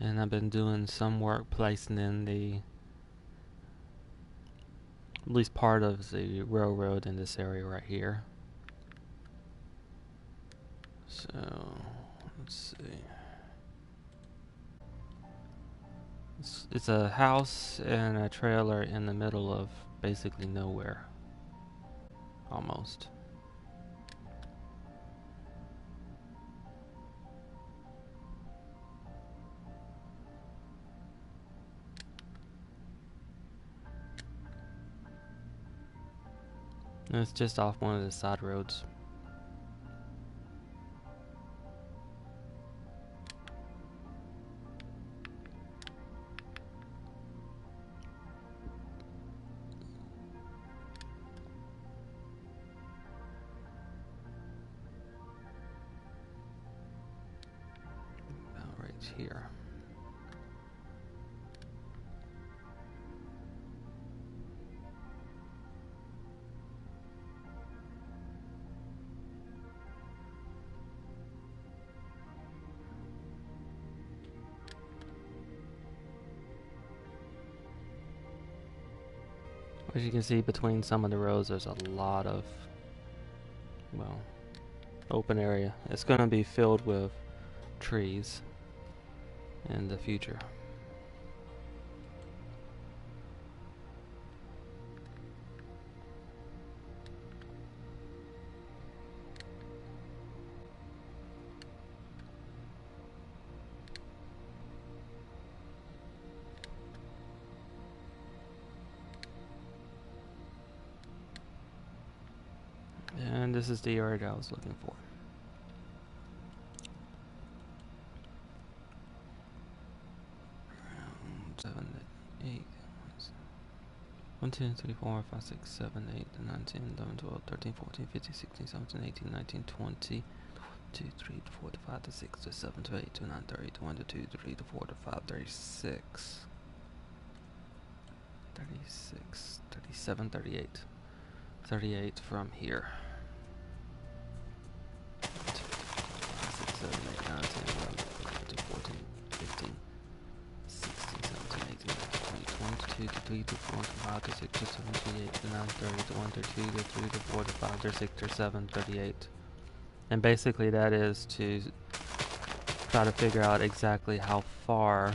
And I've been doing some work placing in at least part of the railroad in this area right here. So, let's see. It's a house and a trailer in the middle of basically nowhere. Almost. And it's just off one of the side roads. About right here. As you can see, between some of the rows, there's a lot of, well, open area. It's going to be filled with trees in the future. And this is the area that I was looking for. Round 7, 8, 1, 2, 3, 4, 5, 6, 7, 8, 9, 10, 11, 12, 13, 14, 15, 16, 17, 18, 19, 20, 2, 3, 4, 5, 6, 7, 8, 9, 30, 1, 2, 3, 4, 5, 36, 36, 37, 38. 38 from here. 2, 5, 6, 7, 8, 9, 10, 11, 12, 14, 15, 16, 17, 18, 19, 20, 22, 23, 24, 25, 26, 27, 28, 29, 30, 31, 32, 33, 34, 35, 36, 37, 38. And basically that is to try to figure out exactly how far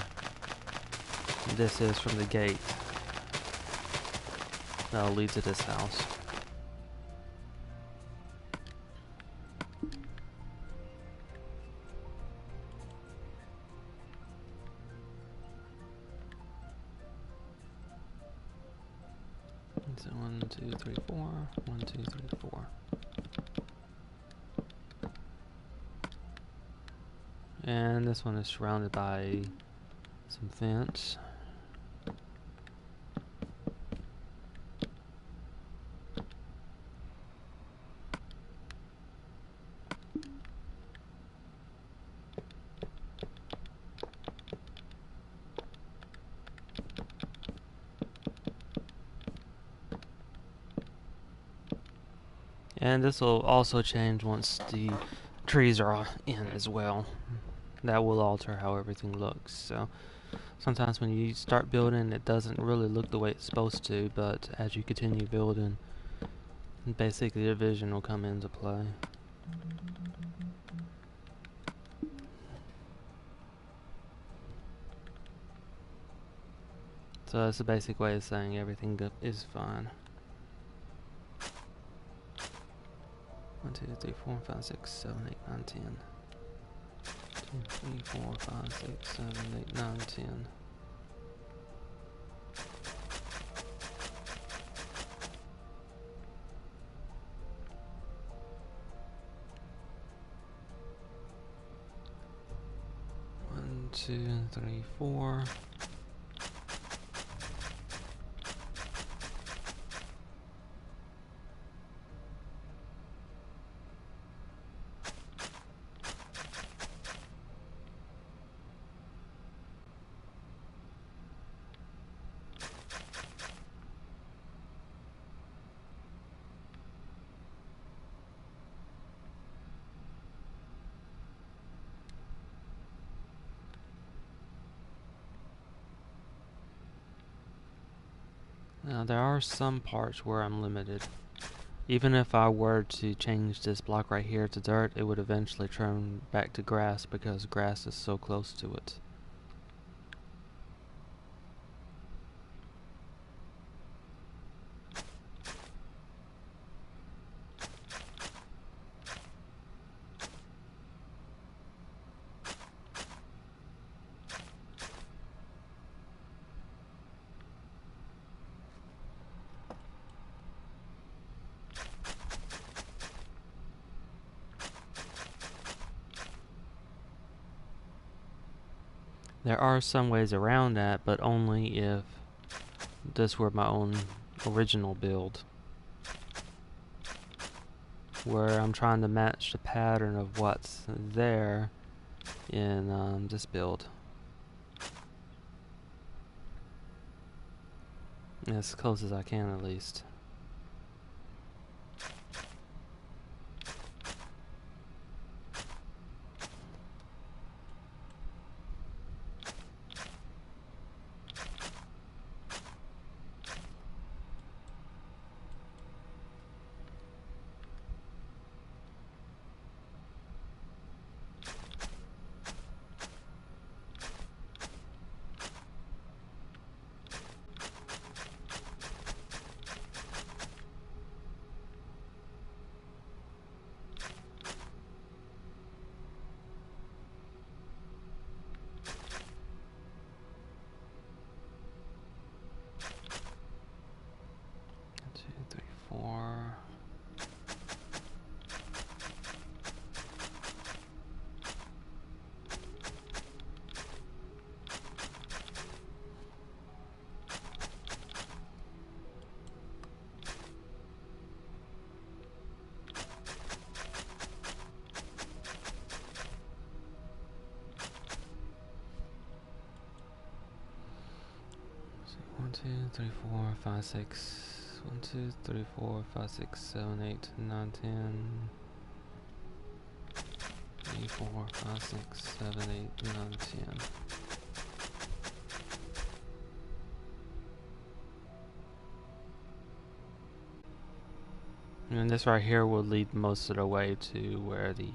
this is from the gate that'll lead to this house. So 1, 2, 3, 4. 1, 2, 3, 4. And this one is surrounded by some fence. And this will also change once the trees are in as well. That will alter how everything looks. So sometimes when you start building, it doesn't really look the way it's supposed to, but as you continue building, basically your vision will come into play. So that's the basic way of saying everything is fine. 1, 2, 3, 4, 5, 6, 7, 8, 9, 10. 2, 3, 4, 5, 6, 7, 8, 9, 10. One, 2, 3, 4. Now there are some parts where I'm limited. Even if I were to change this block right here to dirt, it would eventually turn back to grass because grass is so close to it. There are some ways around that, but only if this were my own original build, where I'm trying to match the pattern of what's there in this build. As close as I can, at least. Four. One, two, three, four, five, six. 1, 2, 3, 4, 5, 6, 7, 8, 9, 10. 3, 4, 5, 6, 7, 8, 9, 10. And this right here will lead most of the way to where the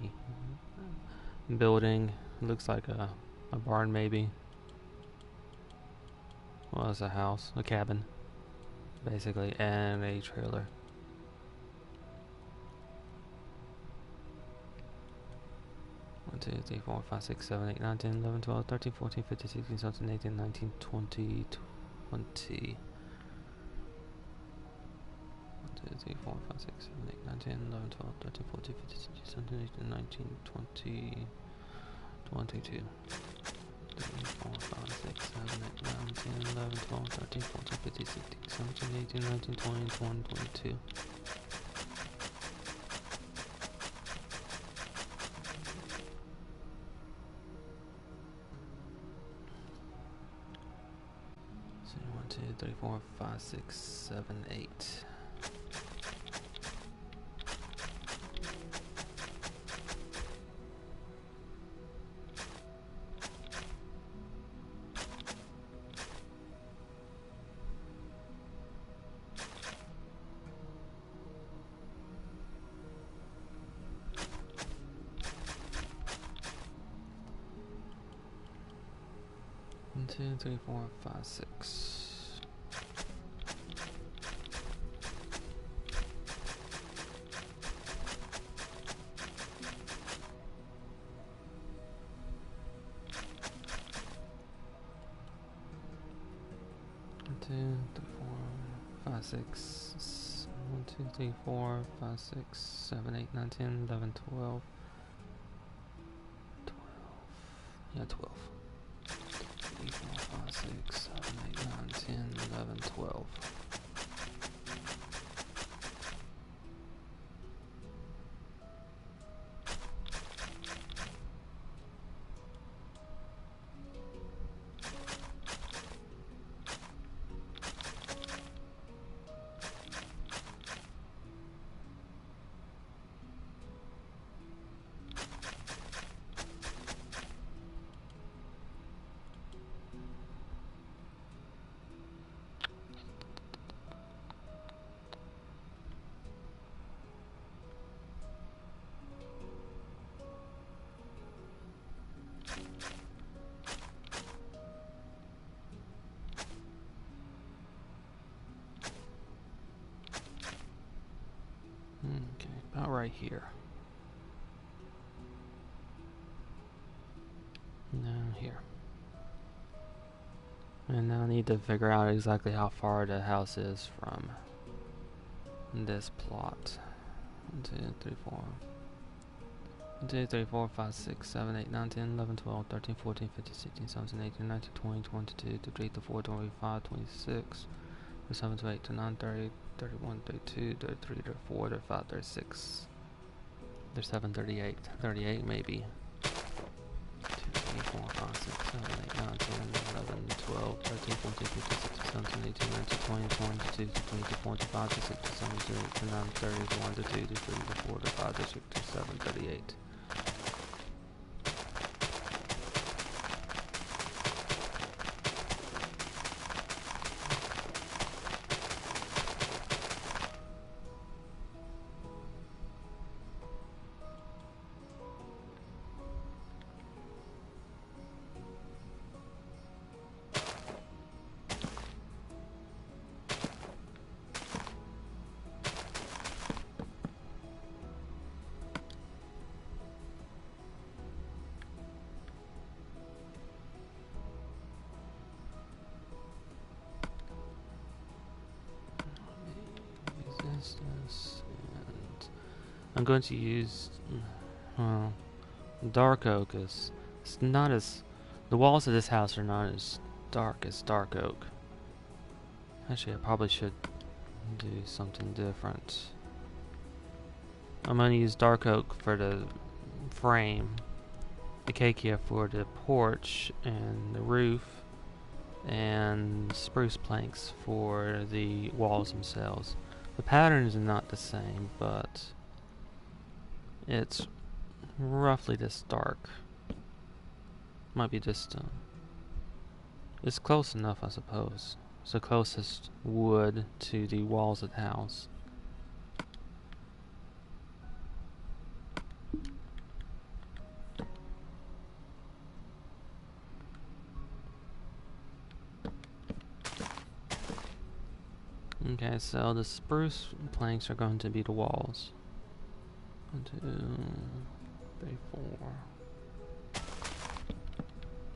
building looks like a barn, maybe. Well, it's a house, a cabin, basically, and a trailer. One, 2, 3, 4, 5, 6, 7, 8, 9, 10, 11, 12, 13, 14, 15, 16, 17, 18, 19, 20, 20. 1, 2, 3, 4, 5, 6, 7, 8, 9, 10, 11, 12, 13, 14, 15, 16, 17, 18, 19, 20, 22. 3, 4, 5, 6, 7, 8, 9, 10, 11, 12, 13, 14, 15, 16, 17, 18, 19, 20, 21, 22. So 1, 2, 3, 4, 5, 6, 7, 8. 1, 2, 3, 4, 5, 6. 1, 2, 3, 4, 5, 6. 1, 2, 3, 4, 5, 6, 7, 8, 9, 10, 11, 12. 12. Yeah, 12. 3, 4, 5, 6, 7, 8, 9, 10, 11, 12. right here. Down here. And now I need to figure out exactly how far the house is from this plot. 1, 2, 3, 4. 1, 2, 3, 4, 5, 6, 7, 8, 9, 10, 11, 12, 13, 14, 15, 16, 17, 18, 19, 20, 22, 23, 24, 25, 26, 27, 28, 29, 30, 31, 32, 33, 34, 35, 36, 37, 38, 38 maybe. 2, 3, 4, 5, 6, 7, 8, 9, 10, 11, 12, 13, 14, 15, 16, 17, 18, 19, 20, 22, 23, 24, 25, 26, 27, 28, 29, 30, 31, 32, 33, 34, 35, 36, 37, 38. And I'm going to use dark oak. It's not as, the walls of this house are not as dark as dark oak. Actually, I probably should do something different. I'm going to use dark oak for the frame, acacia for the porch and the roof, and spruce planks for the walls themselves. The pattern is not the same, but it's roughly this dark. Might be just it's close enough, I suppose. It's the closest wood to the walls of the house. Okay, so the spruce planks are going to be the walls. 1, 2, 3, 4.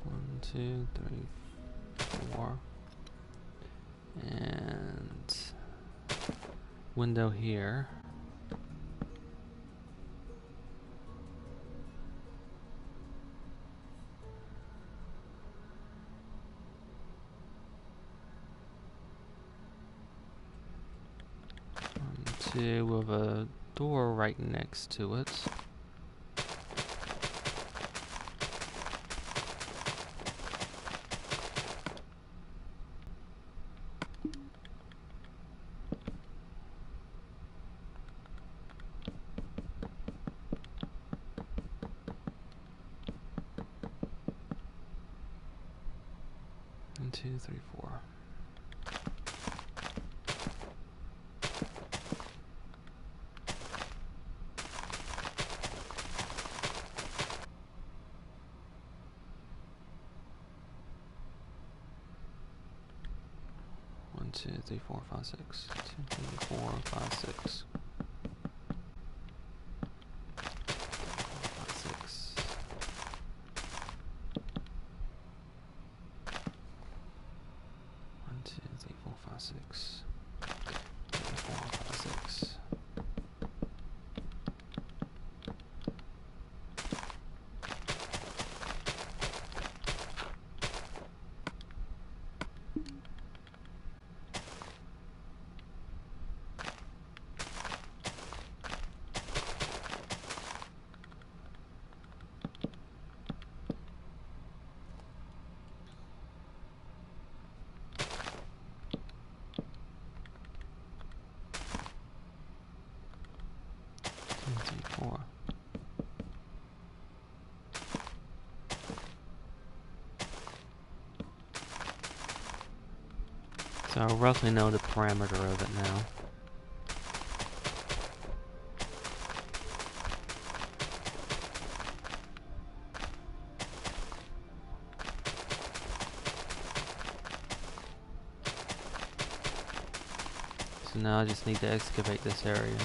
1, 2, 3, 4. And window here. With a door right next to it. One, 2, 3, 4. Two, 3, 4, 5, 6. 2, 3, 4, 5, 6. 5, 6. 1, 2, 3, 4, 5, 6. 3, 4, 5, 6. So I roughly know the parameter of it now. So now I just need to excavate this area.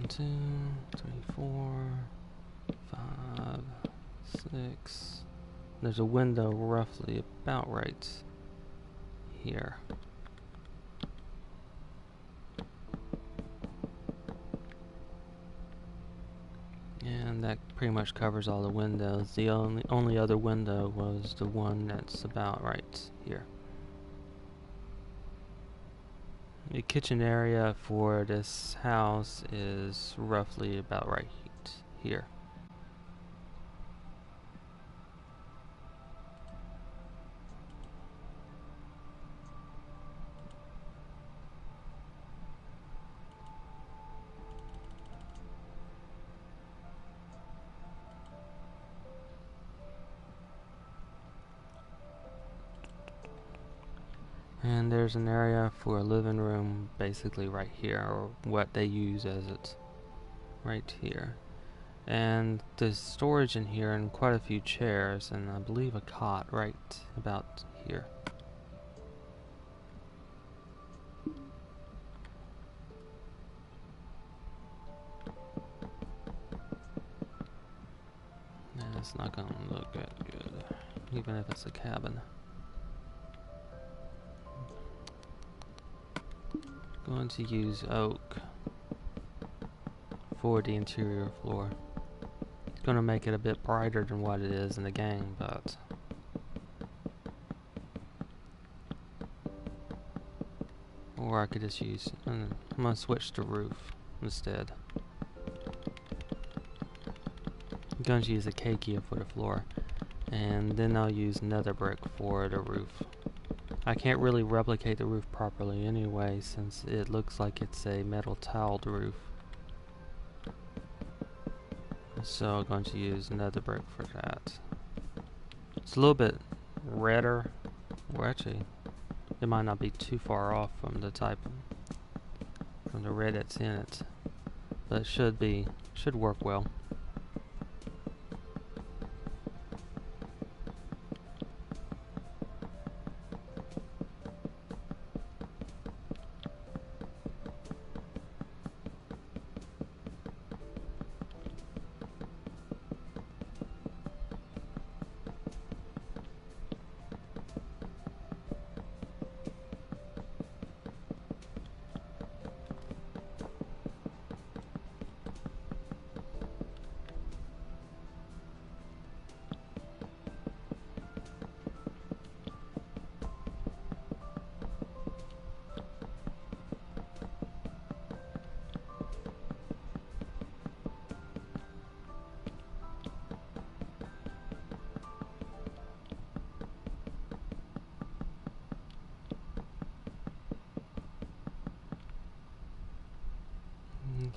2, 3, 4, 5, 6. There's a window roughly about right here. And that pretty much covers all the windows. The only other window was the one that's about right here. The kitchen area for this house is roughly about right here. And there's an area for a living room basically right here, or what they use as it's right here. And there's storage in here and quite a few chairs and I believe a cot right about here. And it's not gonna look that good, even if it's a cabin. Going to use oak for the interior floor. It's going to make it a bit brighter than what it is in the game, but or I could just use, I'm going to switch to roof instead. I'm going to use a Acacia for the floor, and then I'll use nether brick for the roof. I can't really replicate the roof properly anyway, since it looks like it's a metal tiled roof. So I'm going to use nether brick for that. It's a little bit redder, or actually, it might not be too far off from the from the red that's in it, but it should work well.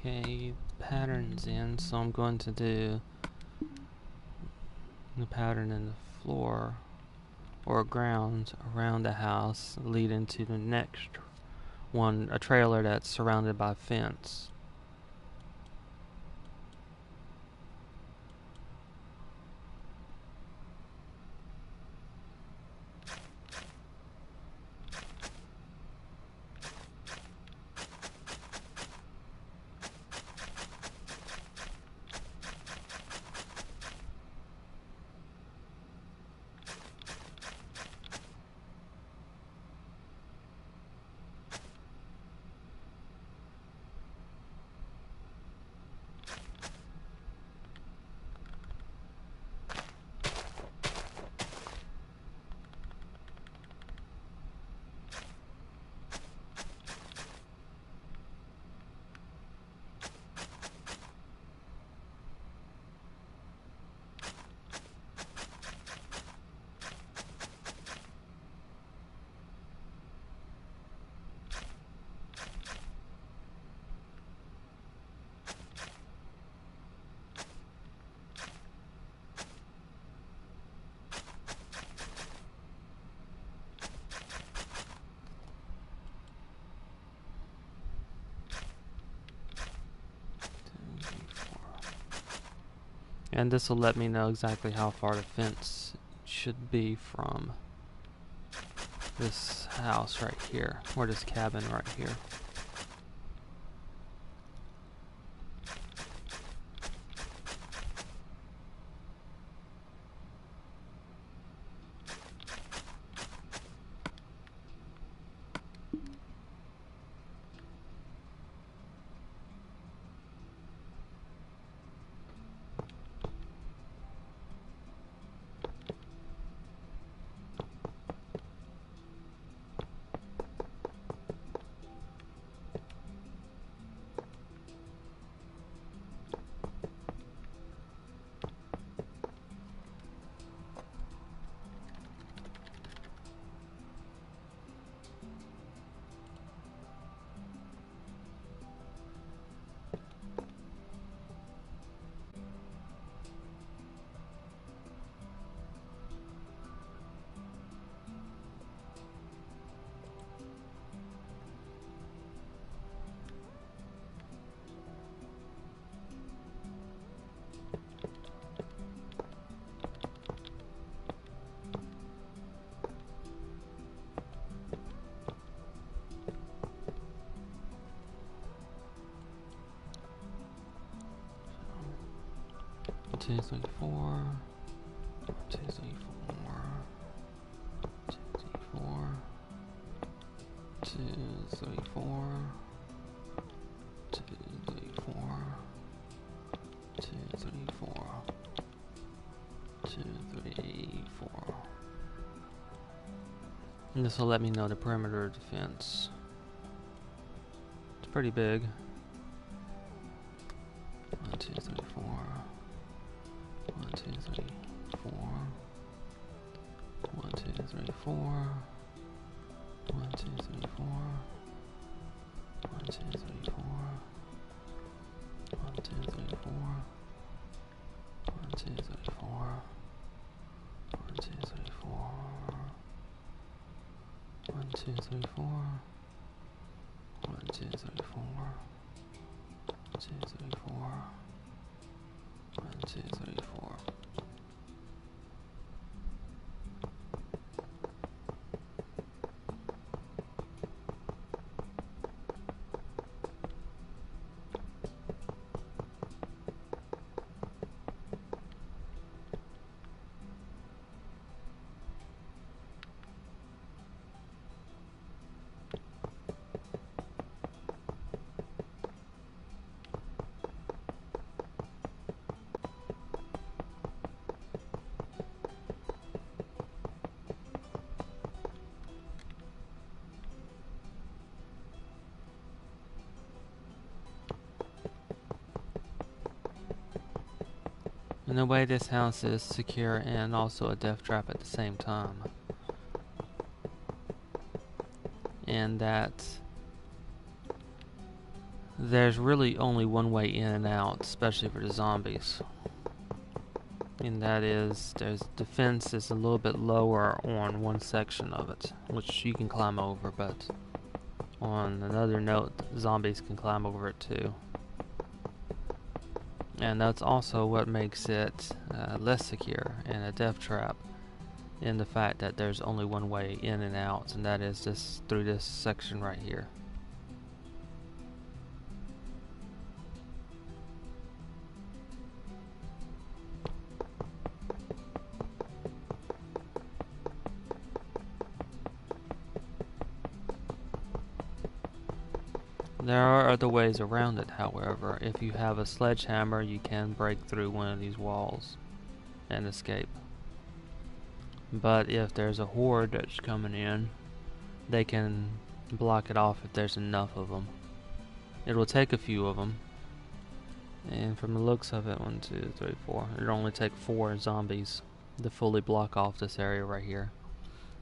Okay, patterns in, so I'm going to do the pattern in the floor or ground around the house leading to the next one, a trailer that's surrounded by a fence. And this will let me know exactly how far the fence should be from this house right here, or this cabin right here. 2, 3, 4. 2, 3, 4. 2, 3, 4. 2, 3, 4. 2, 3, 4. 2, 3, 4. 2, 3, 4. And this will let me know the perimeter defense. It's pretty big. 1, 2, 3, 4. 1, 2, 3, 4. 1, 2, 3, 4. 1, 2, 3, 4. 1, 2, 3, 4. 1, 2, 3, 4. 1, 2, 3, 4. 1, 2, 3, 4. 1, 2, 3, 4. 1, 2, 3, 4. 2, 3, 4. 1, 2, 3, 4. And the way this house is secure and also a death trap at the same time. And that there's really only one way in and out, especially for the zombies. And that is, there's defense is a little bit lower on one section of it, which you can climb over, but on another note, zombies can climb over it too. And that's also what makes it less secure and a death trap, in the fact that there's only one way in and out, and that is just through this section right here. There are other ways around it, however. If you have a sledgehammer, you can break through one of these walls and escape. But if there's a horde that's coming in, they can block it off if there's enough of them. It will take a few of them. And from the looks of it, 1, 2, 3, 4. It'll only take 4 zombies to fully block off this area right here.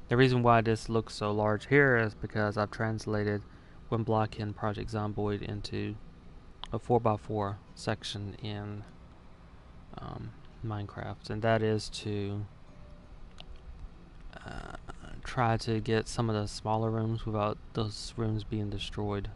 The reason why this looks so large here is because I've translated when blocking Project Zomboid into a 4x4 section in Minecraft, and that is to try to get some of the smaller rooms without those rooms being destroyed.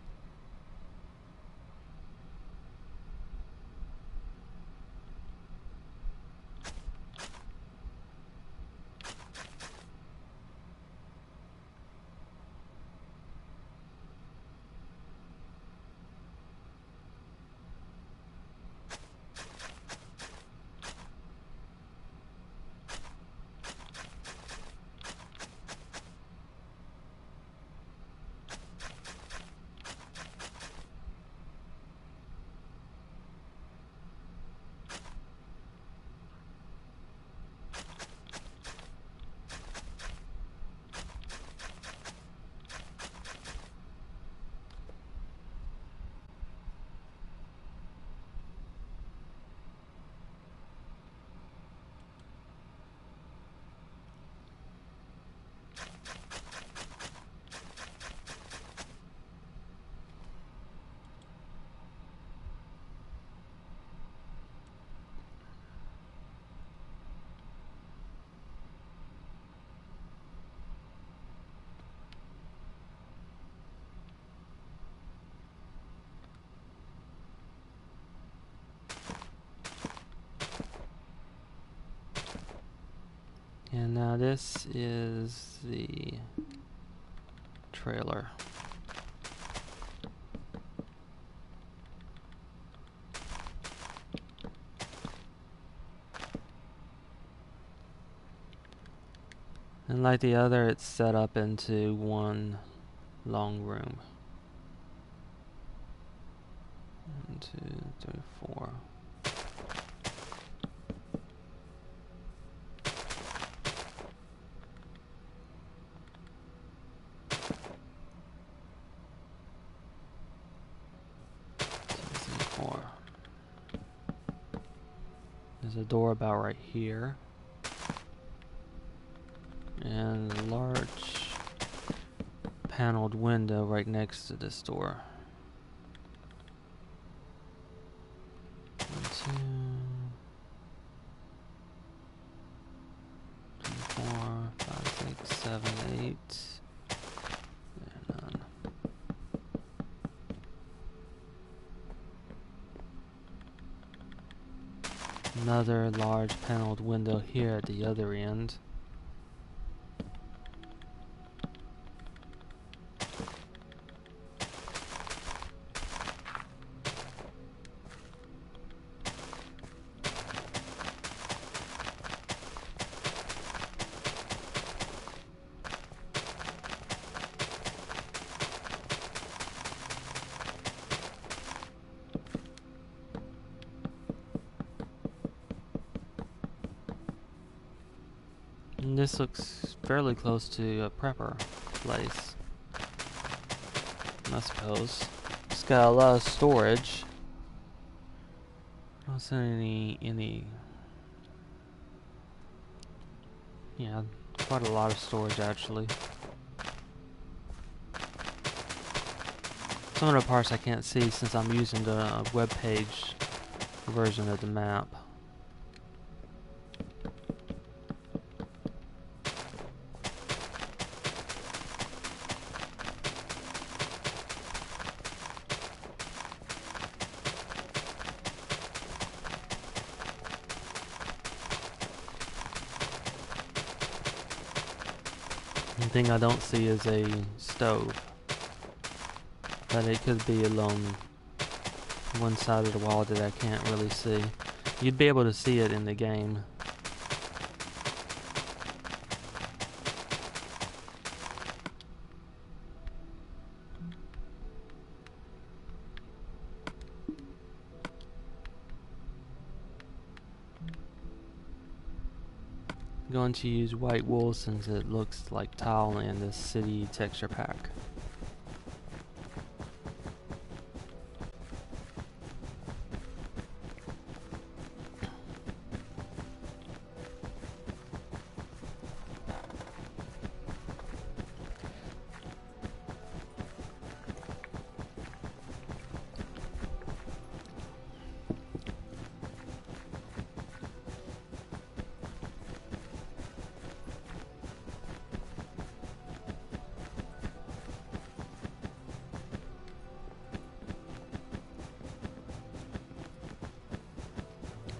And now this is the trailer. And like the other, it's set up into one long room. 1, 2, 3, 4. There's a door about right here. And a large paneled window right next to this door. 1, 2, 3, 4, 5, 6, 7, 8. And none. Another large paneled window here at the other end. And this looks fairly close to a prepper place, I suppose. It's got a lot of storage. I don't see any. Yeah, quite a lot of storage actually. Some of the parts I can't see since I'm using the web page version of the map. One thing I don't see is a stove, but it could be along one side of the wall that I can't really see. You'd be able to see it in the game. I'm going to use white wool since it looks like tile in this city texture pack.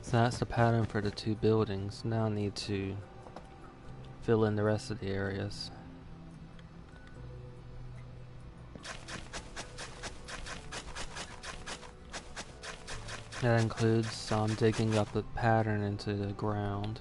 So that's the pattern for the two buildings. Now I need to fill in the rest of the areas. That includes digging up the pattern into the ground.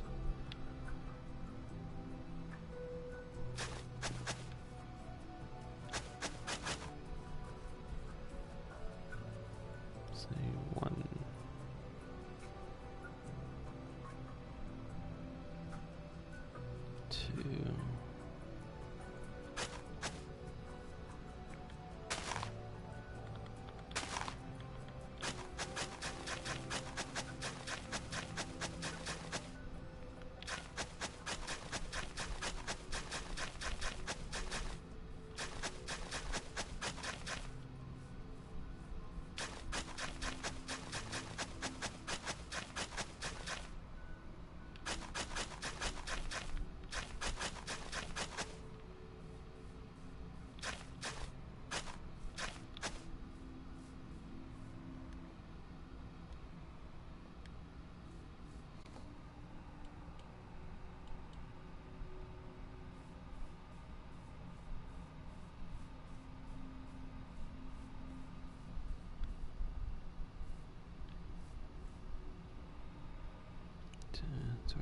Two, 3,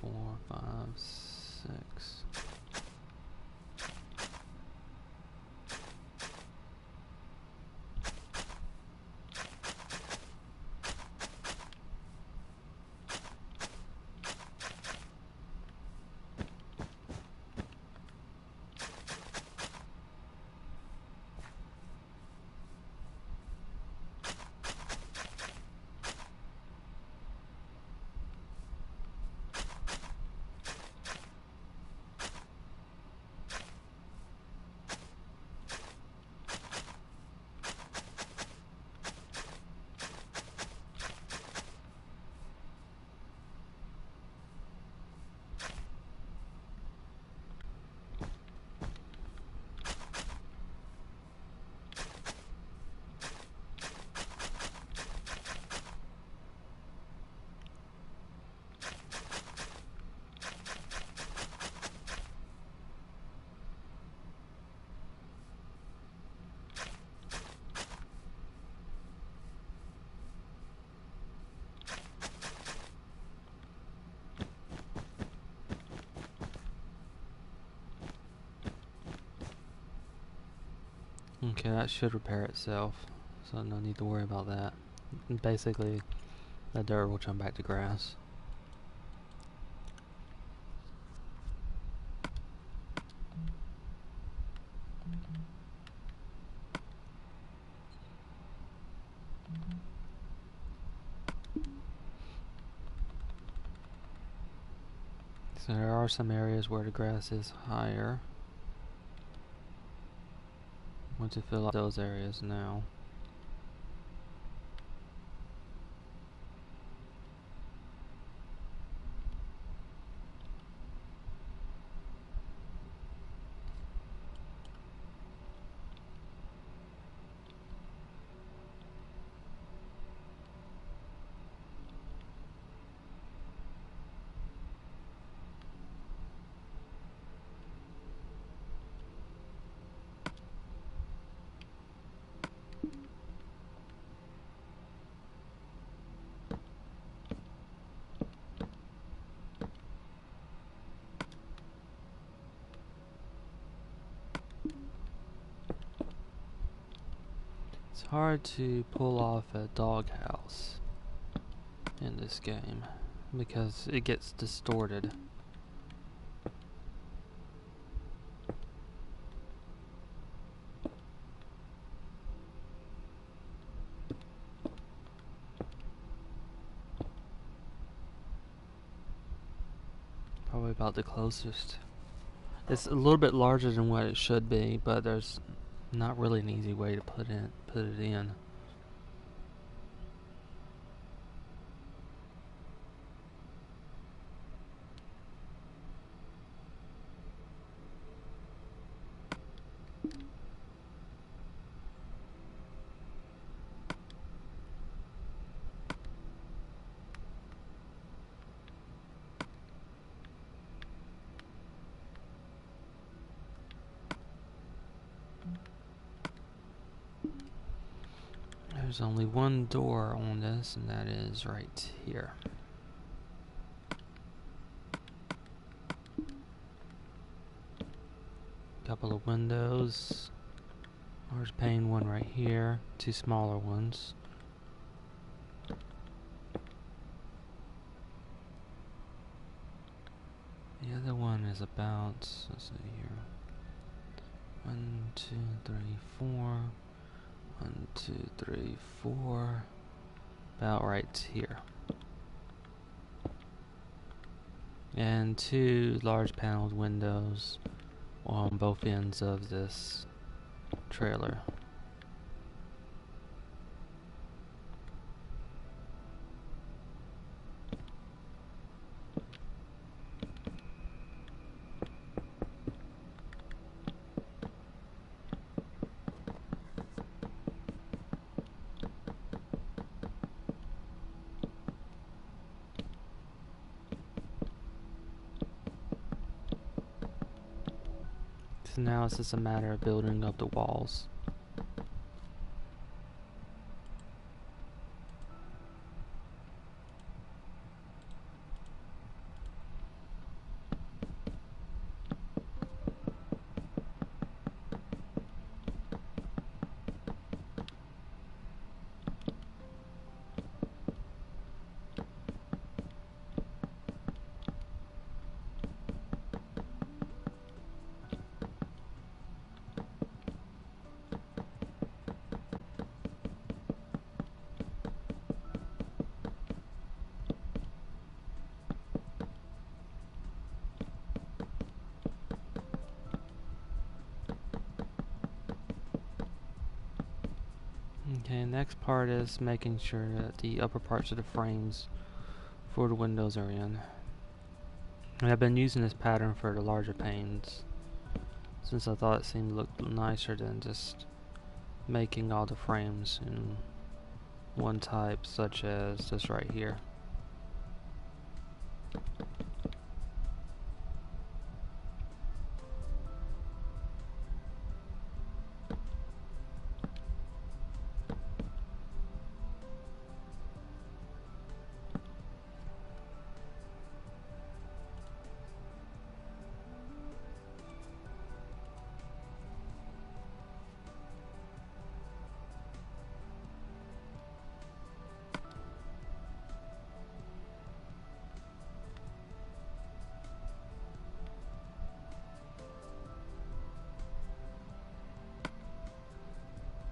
4, 5, 6. Okay, that should repair itself, so no need to worry about that. Basically, the dirt will turn back to grass. So there are some areas where the grass is higher. I want to fill up those areas now. It's hard to pull off a doghouse in this game because it gets distorted. Probably about the closest. It's a little bit larger than what it should be, but there's not really an easy way to put it in. There's only one door on this, and that is right here. Couple of windows. Large pane one right here. Two smaller ones. The other one is about, let's see here. 1, 2, 3, 4. 1, 2, 3, 4. About right here. And two large paneled windows on both ends of this trailer. So now it's just a matter of building up the walls. Okay, next part is making sure that the upper parts of the frames for the windows are in. And I've been using this pattern for the larger panes since I thought it seemed to look nicer than just making all the frames in one type, such as this right here.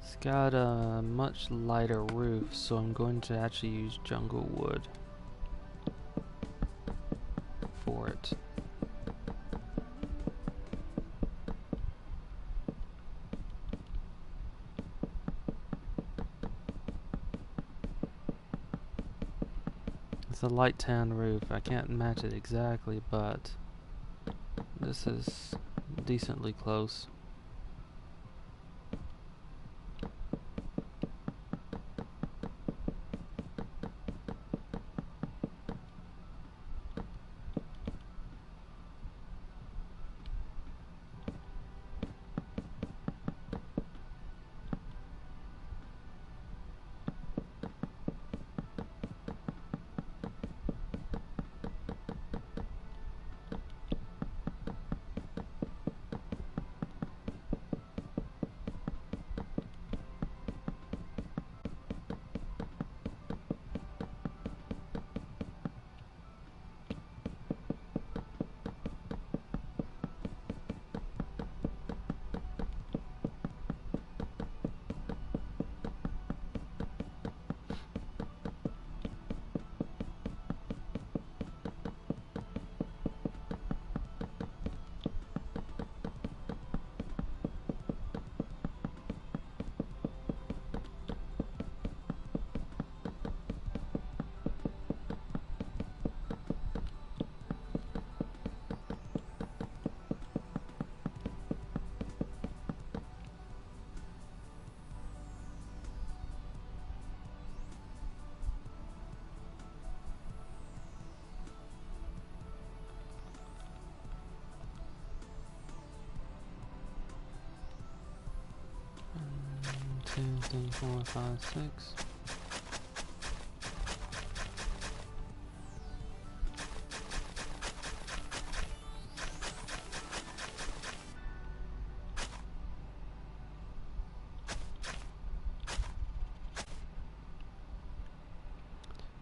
It's got a much lighter roof, so I'm going to actually use jungle wood for it. It's a light tan roof. I can't match it exactly, but this is decently close. Two, three, four, five, six.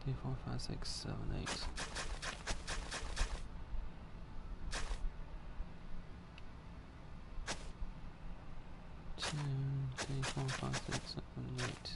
Three, four, five, six, seven, eight. Two, three, four, five, six, seven, eight.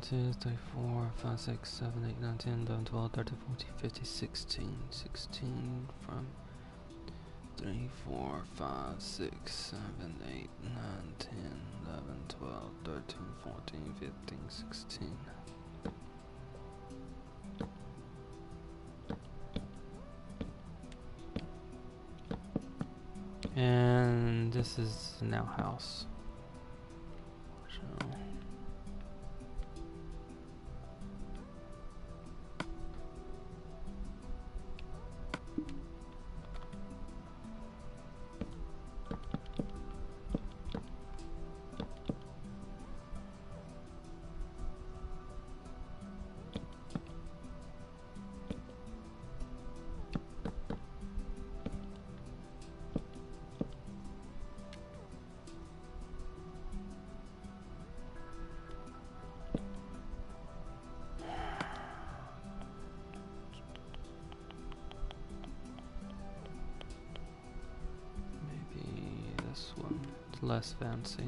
2, 3, 4, 5, 6, 7, 8, 9, 10, 11, 12, 13, 14, 15, 16. 16 from 3, 4, 5, 6, 7, 8, 9, 10, 11, 12, 13, 14, 15, 16. And this is now house. So this one is less fancy.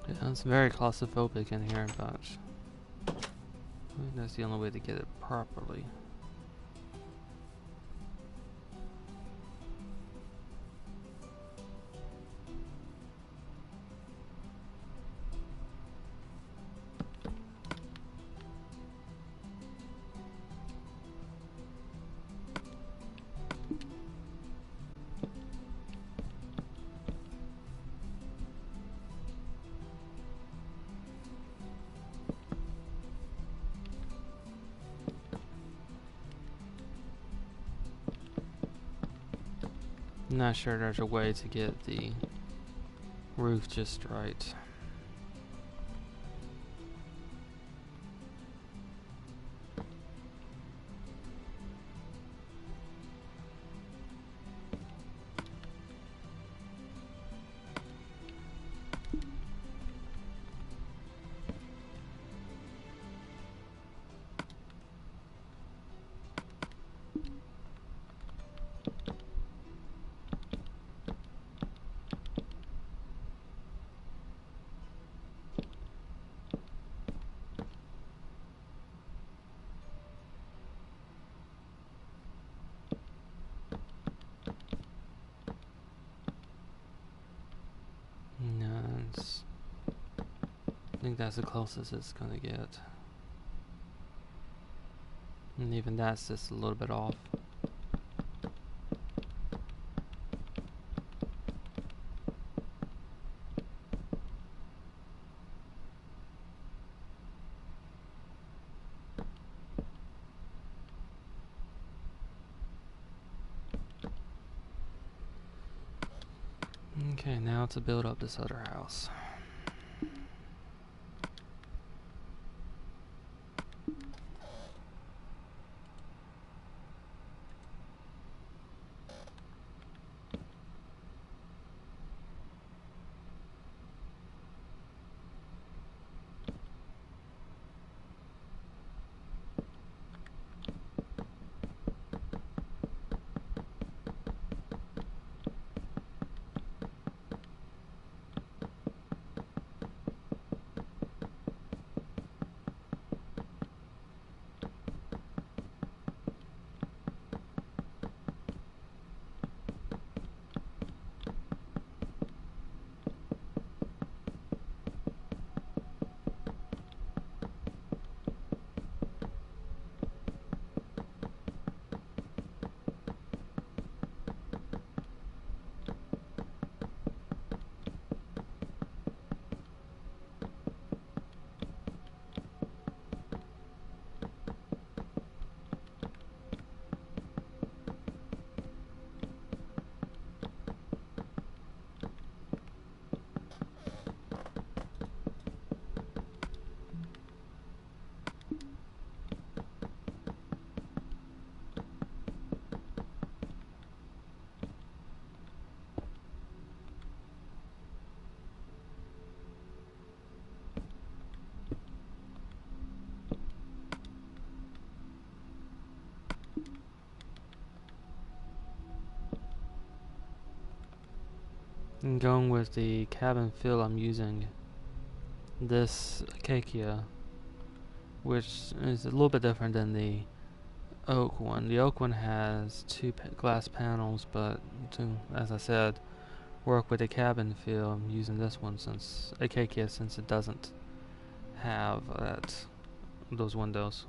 Yeah, it's very claustrophobic in here, but I think that's the only way to get it properly. Not sure there's a way to get the roof just right. I think that's the closest it's gonna get. And even that's just a little bit off. Okay, now to build up this other house. And going with the cabin fill, I'm using this acacia, which is a little bit different than the oak one. The oak one has two glass panels, but as I said, work with the cabin fill, I'm using this one since acacia, since it doesn't have those windows.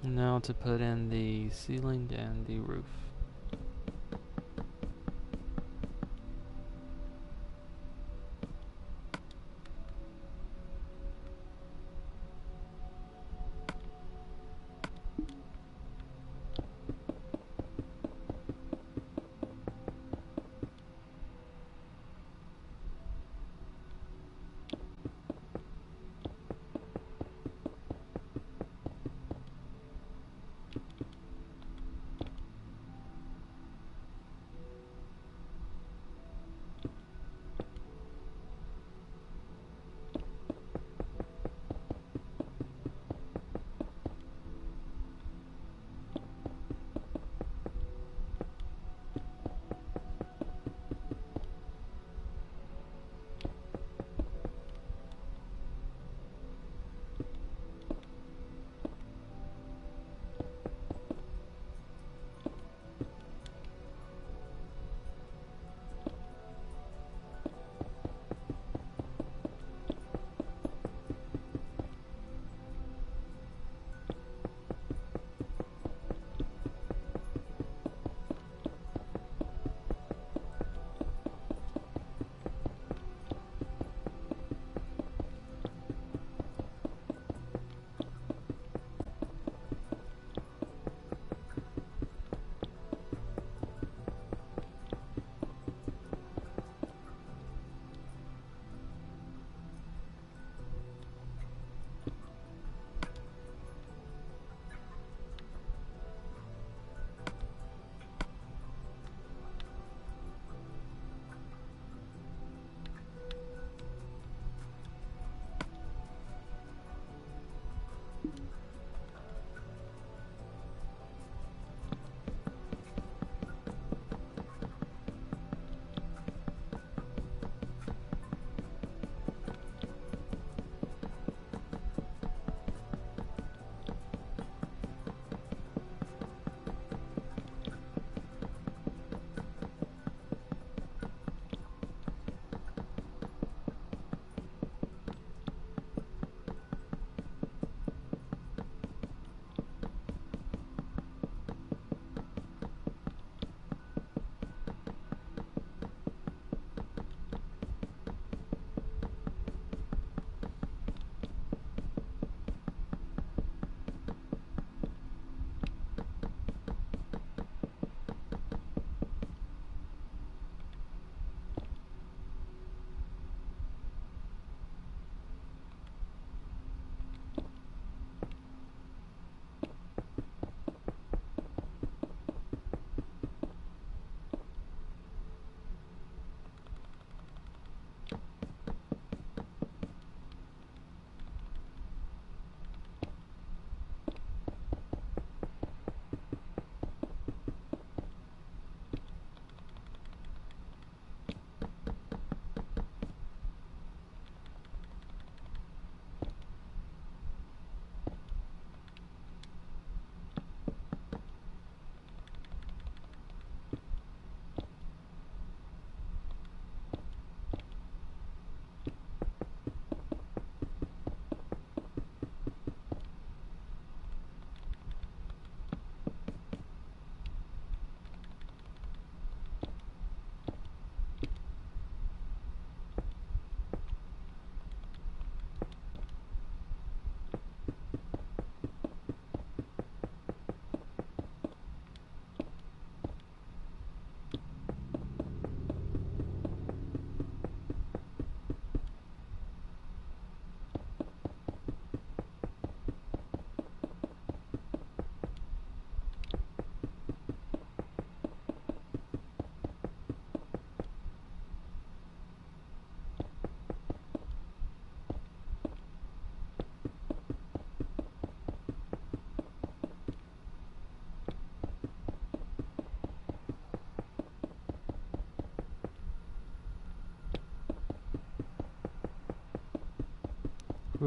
Now to put in the ceiling and the roof.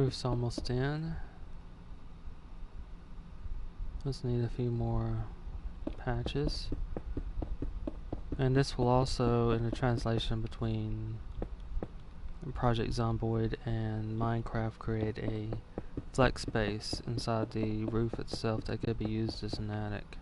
Roof's almost in. Let's need a few more patches. And this will also, in the translation between Project Zomboid and Minecraft, create a flex space inside the roof itself that could be used as an attic.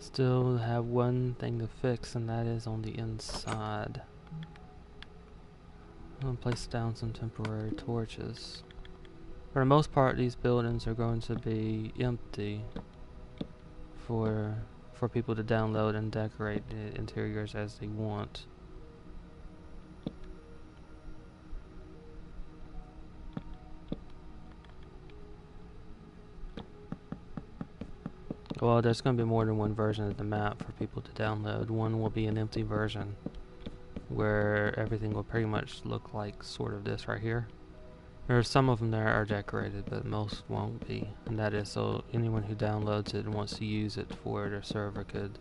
Still have one thing to fix, and that is on the inside. I'm going to place down some temporary torches. For the most part, these buildings are going to be empty for people to download and decorate the interiors as they want. Well, there's going to be more than one version of the map for people to download. One will be an empty version where everything will pretty much look like sort of this right here. There are some of them that are decorated, but most won't be. And that is so anyone who downloads it and wants to use it for their server could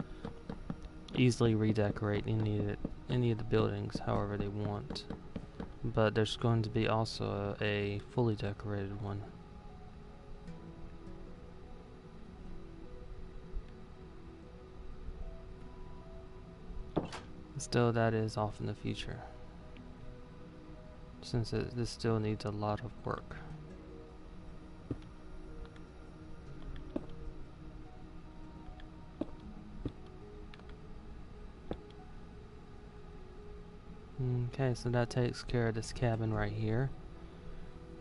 easily redecorate any of the buildings however they want. But there's going to be also a fully decorated one. Still, that is off in the future, since this still needs a lot of work. Okay, so that takes care of this cabin right here.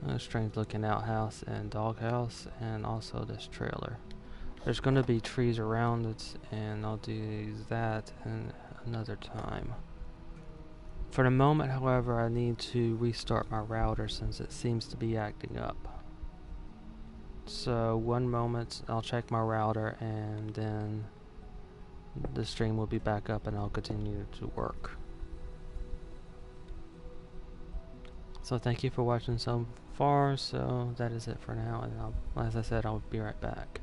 A strange looking outhouse and doghouse, and also this trailer. There's going to be trees around it, and I'll do that in another time. For the moment, however, I need to restart my router since it seems to be acting up. So one moment, I'll check my router, and then the stream will be back up and I'll continue to work. So thank you for watching so far. So that is it for now, and as I said, I'll be right back.